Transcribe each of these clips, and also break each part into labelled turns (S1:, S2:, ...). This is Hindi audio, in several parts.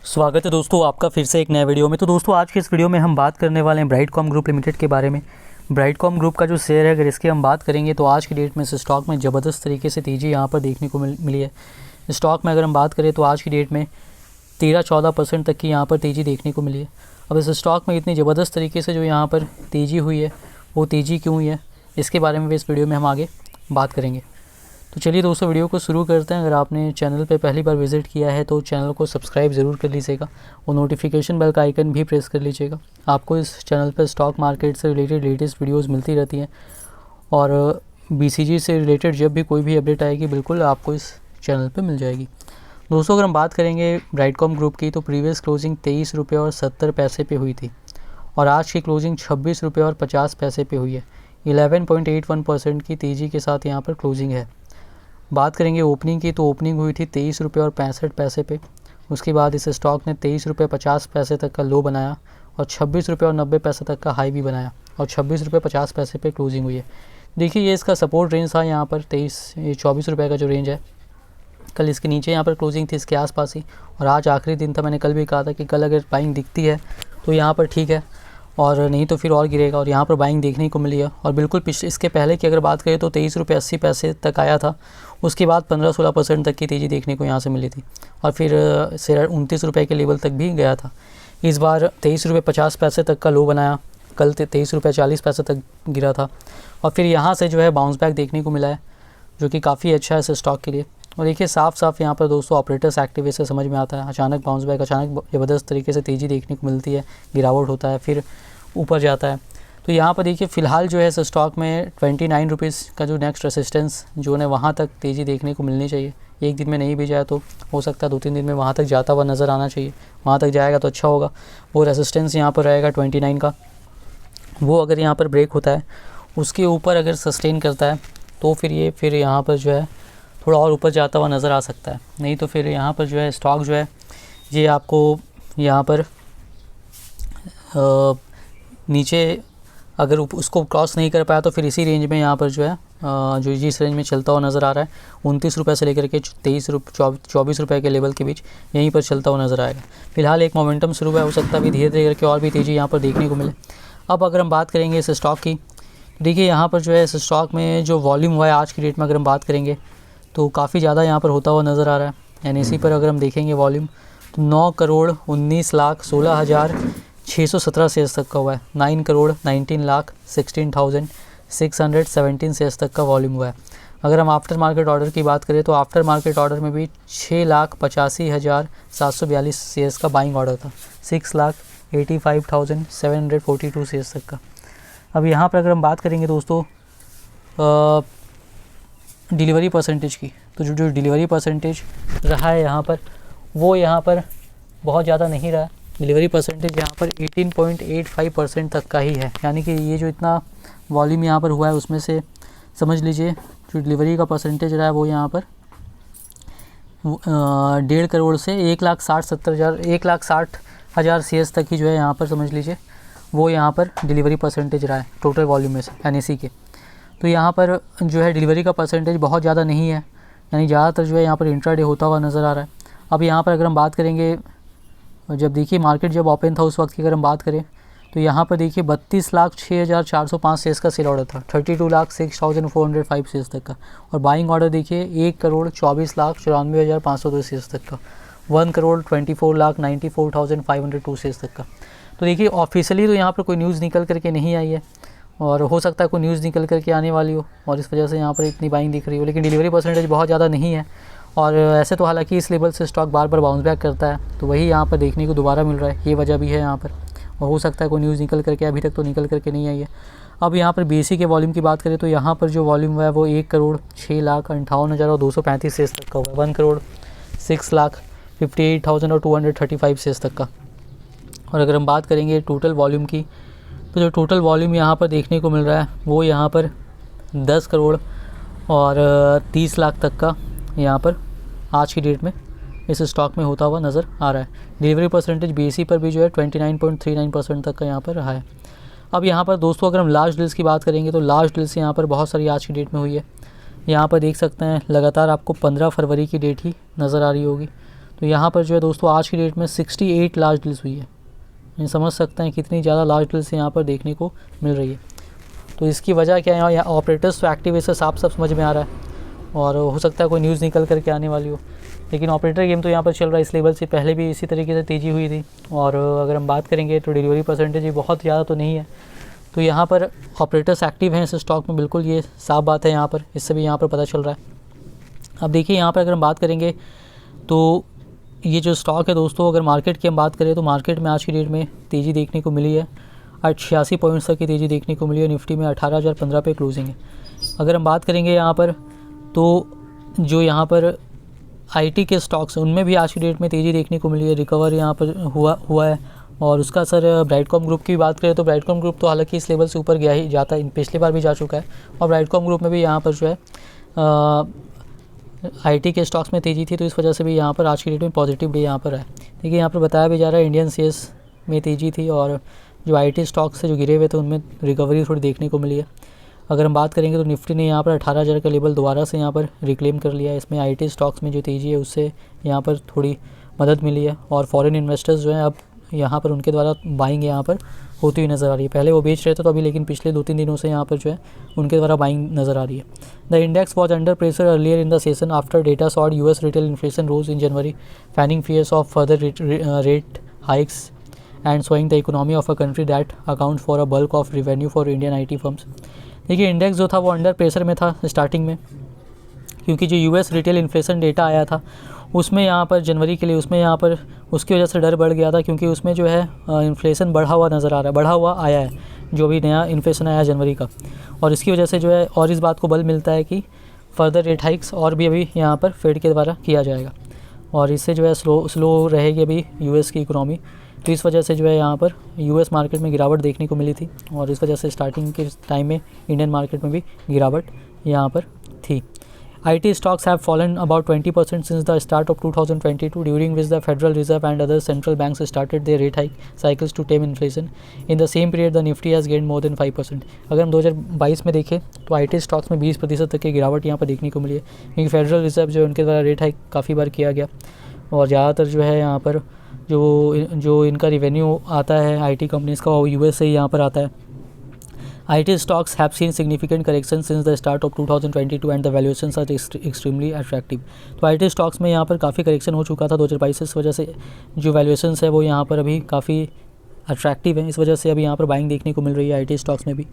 S1: स्वागत है दोस्तों आपका फिर से एक नए वीडियो में। तो दोस्तों आज के इस वीडियो में हम बात करने वाले हैं ब्राइटकॉम ग्रुप लिमिटेड के बारे में। ब्राइटकॉम ग्रुप का जो शेयर है अगर इसकी हम बात करेंगे तो आज की डेट में इस स्टॉक में ज़बरदस्त तरीके से तेज़ी यहाँ पर देखने को मिली है। स्टॉक में अगर हम बात करें तो आज की डेट में 13-14% तक की यहाँ पर तेज़ी देखने को मिली है। अब इस स्टॉक में इतनी ज़बरदस्त तरीके से जो यहाँ पर तेज़ी हुई है वो तेज़ी क्यों हुई है इसके बारे में भी इस वीडियो में हम आगे बात करेंगे। तो चलिए दोस्तों वीडियो को शुरू करते हैं। अगर आपने चैनल पे पहली बार विज़िट किया है तो चैनल को सब्सक्राइब ज़रूर कर लीजिएगा और नोटिफिकेशन बेल का आइकन भी प्रेस कर लीजिएगा। आपको इस चैनल पर स्टॉक मार्केट से रिलेटेड लेटेस्ट वीडियोस मिलती रहती हैं और BCG से रिलेटेड जब भी कोई भी अपडेट आएगी बिल्कुल आपको इस चैनल पर मिल जाएगी। दोस्तों अगर हम बात करेंगे ब्राइटकॉम ग्रुप की तो प्रीवियस क्लोजिंग 23 रुपये और 70 पैसे पे हुई थी और आज की क्लोजिंग 26 रुपये और 50 पैसे पे हुई है। 11.81% की तेज़ी के साथ यहाँ पर क्लोजिंग है। बात करेंगे ओपनिंग की तो ओपनिंग हुई थी 23 रुपये और 65 पैसे पे। उसके बाद इस स्टॉक ने 23 रुपये 50 पैसे तक का लो बनाया और 26 रुपये और 90 पैसे तक का हाई भी बनाया और 26 रुपये 50 पैसे पे क्लोजिंग हुई है। देखिए ये इसका सपोर्ट रेंज था यहाँ पर 24 रुपये का जो रेंज है। कल इसके नीचे यहाँ पर क्लोजिंग थी इसके आसपास ही और आज आखिरी दिन था। मैंने कल भी कहा था कि कल अगर बाइंग दिखती है तो यहाँ पर ठीक है और नहीं तो फिर और गिरेगा और यहाँ पर बाइंग देखने को मिली है। और बिल्कुल इसके पहले की अगर बात करें तो 23 रुपये 80 पैसे तक आया था। उसके बाद 15-16% तक की तेज़ी देखने को यहाँ से मिली थी और फिर 29 रुपये के लेवल तक भी गया था। इस बार 23 रुपये 50 पैसे तक का लो बनाया। कल 23 रुपये 40 पैसे तक गिरा था और फिर यहाँ से जो है बाउंस बैक देखने को मिला है जो कि काफ़ी अच्छा है इस स्टॉक के लिए। और देखिए साफ यहाँ पर दोस्तों ऑपरेटर्स एक्टिविटी से समझ में आता है। अचानक बाउंस बैक, अचानक ज़बरदस्त तरीके से तेज़ी देखने को मिलती है, गिरावट होता है फिर ऊपर जाता है। तो यहाँ पर देखिए फ़िलहाल जो है इस स्टॉक में 29 रुपीज़ का जो नेक्स्ट रेसिस्टेंस जो है वहाँ तक तेज़ी देखने को मिलनी चाहिए। एक दिन में नहीं भी जाए तो हो सकता है 2-3 दिन में वहाँ तक जाता हुआ नज़र आना चाहिए। वहाँ तक जाएगा तो अच्छा होगा। वो रेसिस्टेंस यहाँ पर रहेगा 29 का, वो अगर यहाँ पर ब्रेक होता है उसके ऊपर अगर सस्टेन करता है तो फिर यहाँ पर जो है थोड़ा और ऊपर जाता हुआ नज़र आ सकता है। नहीं तो फिर यहाँ पर जो है स्टॉक जो है ये आपको यहाँ पर नीचे अगर उसको क्रॉस नहीं कर पाया तो फिर इसी रेंज में यहाँ पर जो है जो जिस रेंज में चलता हुआ नज़र आ रहा है 29 रुपये से लेकर के 24 रुपये के लेवल के बीच यहीं पर चलता हुआ नज़र आएगा। फिलहाल एक मोमेंटम शुरू है, हो सकता है भी धीरे धीरे करके और भी तेज़ी यहाँ पर देखने को मिले। अब अगर हम बात करेंगे इस स्टॉक की, देखिए यहाँ पर जो है इस स्टॉक में जो वॉल्यूम हुआ है आज की डेट में अगर हम बात करेंगे तो काफ़ी ज़्यादा यहाँ पर होता हुआ नज़र आ रहा है। NSE पर अगर हम देखेंगे वॉल्यूम तो 9,19,16,617 शेयर्स तक का हुआ है। 9,19,16,617 शेयर्स तक का वॉल्यूम हुआ है। अगर हम आफ्टर मार्केट ऑर्डर की बात करें तो आफ्टर मार्केट ऑर्डर में भी 6,85,742 शेयर्स का बाइंग ऑर्डर था। 6,85,742 शेयर्स तक का। अब यहाँ पर अगर हम बात करेंगे दोस्तों डिलीवरी परसेंटेज की तो जो डिलीवरी परसेंटेज रहा है यहाँ पर वो यहाँ पर बहुत ज़्यादा नहीं रहा। डिलीवरी परसेंटेज यहाँ पर 18.85% तक का ही है। यानी कि ये जो इतना वॉल्यूम यहाँ पर हुआ है उसमें से समझ लीजिए जो डिलीवरी का परसेंटेज रहा है वो यहाँ पर 1.5 करोड़ से 1,60,000 शेयर्स तक ही जो है यहाँ पर समझ लीजिए वो यहाँ पर डिलीवरी परसेंटेज रहा है टोटल वॉल्यूम में से NSE के। तो यहाँ पर जो है डिलीवरी का परसेंटेज बहुत ज़्यादा नहीं है, यानी ज़्यादातर जो है यहाँ पर इंट्राडे होता हुआ नज़र आ रहा है। अब यहाँ पर अगर हम बात करेंगे जब देखिए मार्केट जब ओपन था उस वक्त की अगर हम बात करें तो यहाँ पर देखिए 32,06,405 शेयर्स का सेल ऑर्डर था। 32,06,405 शेयर्स तक का और बाइंग ऑर्डर देखिए 1,24,94,502 शेयर्स तक का, 1,24,94,502 शेयर्स तक का। तो देखिए ऑफिशियली तो यहाँ पर कोई न्यूज़ निकल करके नहीं आई है और हो सकता है कोई न्यूज़ निकल करके आने वाली हो और इस वजह से यहाँ पर इतनी बाइंग दिख रही हो, लेकिन डिलीवरी परसेंटेज बहुत ज़्यादा नहीं है। और ऐसे तो हालांकि इस लेवल से स्टॉक बार बार बाउंस बैक करता है तो वही यहाँ पर देखने को दोबारा मिल रहा है, ये वजह भी है यहाँ पर। और हो सकता है कोई न्यूज़ निकल करके, अभी तक तो निकल करके नहीं आई है। अब यहाँ पर BSE के वॉल्यूम की बात करें तो यहाँ पर जो वॉल्यूम हुआ है वो 1,06,58,235 शेयर्स तक का हुआ है। 1,06,58,235 शेयर्स तक का। और अगर हम बात करेंगे टोटल वॉल्यूम की तो जो टोटल वॉल्यूम यहाँ पर देखने को मिल रहा है वो यहाँ पर 10 करोड़ और 30 लाख तक का यहाँ पर आज की डेट में इस स्टॉक में होता हुआ नज़र आ रहा है। डिलीवरी परसेंटेज BSE पर भी जो है 29.39% तक का यहाँ पर रहा है। अब यहाँ पर दोस्तों अगर हम लार्ज डील्स की बात करेंगे तो लार्ज डील्स यहाँ पर बहुत सारी आज की डेट में हुई है। यहाँ पर देख सकते हैं लगातार आपको 15 फरवरी की डेट ही नज़र आ रही होगी। तो यहाँ पर जो है दोस्तों आज की डेट में 68 लार्ज डील्स हुई है। ये समझ सकते हैं कितनी ज़्यादा लार्ज डील्स यहाँ पर देखने को मिल रही है। तो इसकी वजह क्या है, यहाँ ऑपरेटर्स तो एक्टिव, इससे साफ साफ समझ में आ रहा है, और हो सकता है कोई न्यूज़ निकल करके आने वाली हो, लेकिन ऑपरेटर गेम तो यहाँ पर चल रहा है। इस लेवल से पहले भी इसी तरीके से तेज़ी हुई थी, और अगर हम बात करेंगे तो डिलीवरी परसेंटेज भी बहुत ज़्यादा तो नहीं है। तो यहाँ पर ऑपरेटर्स एक्टिव हैं इस स्टॉक में, बिल्कुल ये साफ बात है यहाँ पर, इससे भी यहाँ पर पता चल रहा है। अब देखिए यहाँ पर अगर हम बात करेंगे तो ये जो स्टॉक है दोस्तों, अगर मार्केट की हम बात करें तो मार्केट में आज की डेट में तेज़ी देखने को मिली है। 86 पॉइंट्स तक की तेज़ी देखने को मिली है। निफ्टी में 18,015 पे क्लोजिंग है। अगर हम बात करेंगे यहाँ पर तो जो यहाँ पर आईटी के स्टॉक्स हैं उनमें भी आज की डेट में तेज़ी देखने को मिली है, रिकवर यहाँ पर हुआ है। और उसका असर ब्राइटकॉम ग्रुप की बात करें तो ब्राइटकॉम ग्रुप तो हालांकि इस लेवल से ऊपर गया ही जाता है, पिछली बार भी जा चुका है, और ब्राइटकॉम ग्रुप में भी यहाँ पर जो है आईटी के स्टॉक्स में तेज़ी थी, तो इस वजह से भी यहाँ पर आज की डेट में पॉजिटिव डे यहाँ पर है। देखिए यहाँ पर बताया भी जा रहा है इंडियन शेयर्स में तेज़ी थी, और जो आईटी स्टॉक्स से जो गिरे हुए थे उनमें रिकवरी थोड़ी देखने को मिली है। अगर हम बात करेंगे तो निफ्टी ने यहाँ पर 18,000 का लेवल दोबारा से यहाँ पर रिक्लेम कर लिया है। इसमें आईटी स्टॉक्स में जो तेज़ी है उससे यहाँ पर थोड़ी मदद मिली है, और फॉरेन इन्वेस्टर्स जो हैं अब यहाँ पर उनके द्वारा बाइंग यहाँ पर होती हुई नज़र आ रही है। पहले वो बेच रहे थे तो अभी, लेकिन पिछले 2-3 दिनों से यहाँ पर जो है उनके द्वारा बाइंग नज़र आ रही है। The index was under pressure earlier in the session after data showed US retail inflation rose in January, fanning fears of further rate hikes and showing the economy of a country that account for a bulk of revenue for Indian IT firms. देखिए इंडेक्स जो था वो अंडर प्रेशर में था स्टार्टिंग में, क्योंकि जो यूएस रिटेल इन्फ्लेशन डेटा आया था उसमें यहाँ पर जनवरी के लिए, उसमें यहाँ पर उसकी वजह से डर बढ़ गया था, क्योंकि उसमें जो है इन्फ्लेशन बढ़ा हुआ नज़र आ रहा है, बढ़ा हुआ आया है जो भी नया इन्फ्लेशन आया जनवरी का, और इसकी वजह से जो है और इस बात को बल मिलता है कि फर्दर रेट हाइक्स और भी अभी यहाँ पर फेड के द्वारा किया जाएगा, और इससे जो है स्लो रहेगी अभी यूएस की इकोनॉमी। तो इस वजह से जो है यहाँ पर यूएस मार्केट में गिरावट देखने को मिली थी, और इस वजह से स्टार्टिंग के टाइम में इंडियन मार्केट में भी गिरावट यहाँ पर थी। IT stocks have fallen about 20% since the start of 2022, during which the Federal Reserve and other central banks started their rate hike cycles to tame inflation. In the same period, the Nifty has gained more than 5%. अगर हम 2022 में देखें तो IT स्टॉक्स में 20% तक की गिरावट यहाँ पर देखने को मिली है, क्योंकि फेडरल रिजर्व जो है उनके द्वारा रेट हाइक काफ़ी बार किया गया, और ज़्यादातर जो है यहाँ पर जो इनका रिवेन्यू आता है IT कंपनीज़ का वो US से ही यहाँ पर आता है। IT stocks have seen significant correction since the start of 2022 and the valuations are extremely attractive. तो IT stocks में यहाँ पर काफ़ी करेक्शन हो चुका था 2022 से, इस वजह से जो वैल्यूएशंस है वो यहाँ पर अभी काफ़ी अट्रैक्टिव है, इस वजह से अभी यहाँ पर बाइंग देखने को मिल रही है IT स्टॉक्स में भी।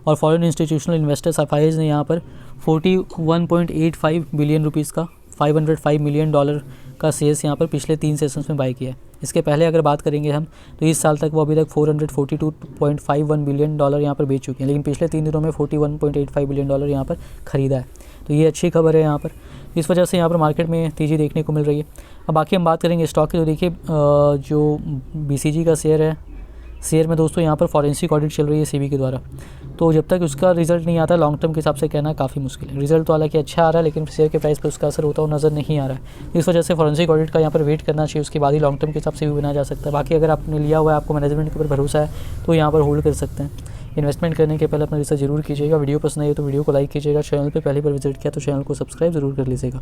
S1: और फॉरेन इंस्टीट्यूशनल इन्वेस्टर्स एफआईआईज ने यहाँ पर 41.85 बिलियन रुपीज़ का $505 मिलियन का शेयर्स यहाँ पर पिछले 3 सेशंस में बाई किया है। इसके पहले अगर बात करेंगे हम तो इस साल तक वो अभी तक $442.51 बिलियन यहाँ पर बेच चुके हैं, लेकिन पिछले 3 दिनों में $41.85 बिलियन यहाँ पर ख़रीदा है। तो ये अच्छी खबर है यहाँ पर, इस वजह से यहाँ पर मार्केट में तेज़ी देखने को मिल रही है। अब बाकी हम बात करेंगे स्टॉक की, तो देखिए जो BCG का शेयर है, शेयर में दोस्तों यहाँ पर फॉरेंसिक ऑडिट चल रही है सेबी के द्वारा, तो जब तक उसका रिजल्ट नहीं आता लॉन्ग टर्म के हिसाब से कहना काफ़ी मुश्किल है। रिजल्ट तो हालांकि अच्छा आ रहा है, लेकिन शेयर के प्राइस पर उसका असर होता हुआ नज़र नहीं आ रहा है। इस वजह से फॉरेंसिक ऑडिट का यहाँ पर वेट करना चाहिए, उसके बाद ही लॉन्ग टर्म के हिसाब से भी बनाया जा सकता है। बाकी अगर आपने लिया हुआ है, आपको मैनेजमेंट के ऊपर भरोसा है, तो यहाँ पर होल्ड कर सकते हैं। इन्वेस्टमेंट करने के पहले अपना रिसर्च जरूर कीजिएगा। वीडियो पसंद आई तो वीडियो को लाइक कीजिएगा। चैनल पर पहली बार विजिट किया तो चैनल को सब्सक्राइब जरूर कर लीजिएगा।